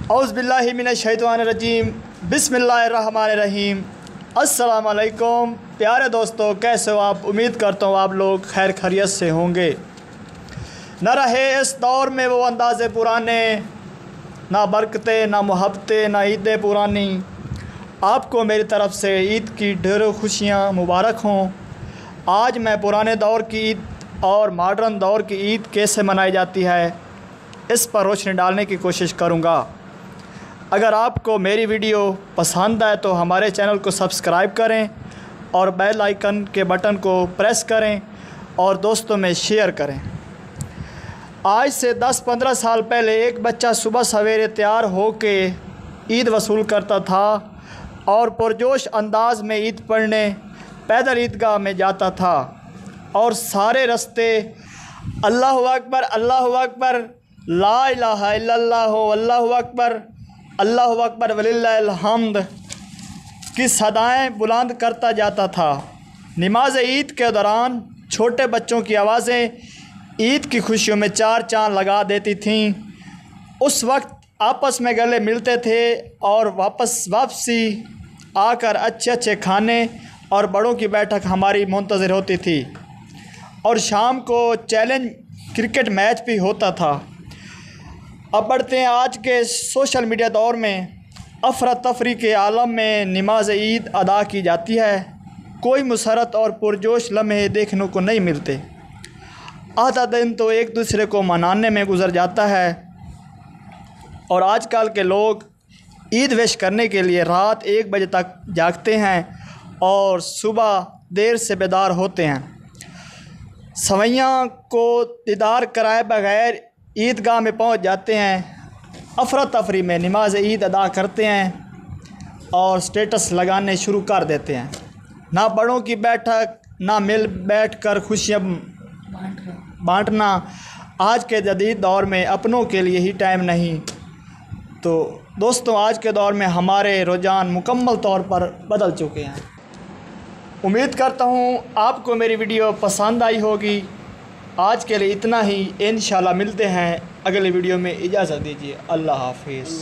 औज़ुबिल्लाहि मिनश्शैतानिर्रजीम बिस्मिल्लाहिर्रहमानिर्रहीम। अस्सलाम वालेकुम प्यारे दोस्तों, कैसे हो आप? उम्मीद करता हूँ आप लोग खैर खैरियत से होंगे। न रहे इस दौर में वो अंदाज़े पुराने, ना बरकतें ना मोहब्बतें ना ईदें पुरानी। आपको मेरी तरफ़ से ईद की ढेरों खुशियाँ मुबारक हों। आज मैं पुराने दौर की ईद और मॉडर्न दौर की ईद कैसे मनाई जाती है इस पर रोशनी डालने की कोशिश करूँगा। अगर आपको मेरी वीडियो पसंद आए तो हमारे चैनल को सब्सक्राइब करें और बेल आइकन के बटन को प्रेस करें और दोस्तों में शेयर करें। आज से 10-15 साल पहले एक बच्चा सुबह सवेरे तैयार होके ईद वसूल करता था और पुरजोश अंदाज में ईद पढ़ने पैदल ईदगाह में जाता था और सारे रास्ते अल्लाहु अकबर ला इलाहा इल्लल्लाह अल्लाहु अकबर वलिल्लाहिल हम्द की सदाएँ बुलंद करता जाता था। नमाज ईद के दौरान छोटे बच्चों की आवाज़ें ईद की खुशियों में चार चाँद लगा देती थीं। उस वक्त आपस में गले मिलते थे और वापसी आकर अच्छे खाने और बड़ों की बैठक हमारी मुंतज़िर होती थी और शाम को चैलेंज क्रिकेट मैच भी होता था। अब बढ़ते हैं आज के सोशल मीडिया दौर में। अफरा तफरी के आलम में नमाज ईद अदा की जाती है। कोई मुसरत और पुरजोश लम्हे देखने को नहीं मिलते। आधा दिन तो एक दूसरे को मनाने में गुजर जाता है और आजकल के लोग ईद विश करने के लिए रात 1 बजे तक जागते हैं और सुबह देर से बेदार होते हैं। सवैयाँ को दीदार कराए बगैर ईदगाह में पहुंच जाते हैं। अफरा तफरी में नमाज ईद अदा करते हैं और स्टेटस लगाने शुरू कर देते हैं। ना बड़ों की बैठक ना मिल बैठ कर खुशियाँ बांटना। आज के जदीद दौर में अपनों के लिए ही टाइम नहीं। तो दोस्तों, आज के दौर में हमारे रुझान मुकम्मल तौर पर बदल चुके हैं। उम्मीद करता हूँ आपको मेरी वीडियो पसंद आई होगी। आज के लिए इतना ही। इंशाल्लाह मिलते हैं अगले वीडियो में। इजाज़त दीजिए। अल्लाह हाफिज़।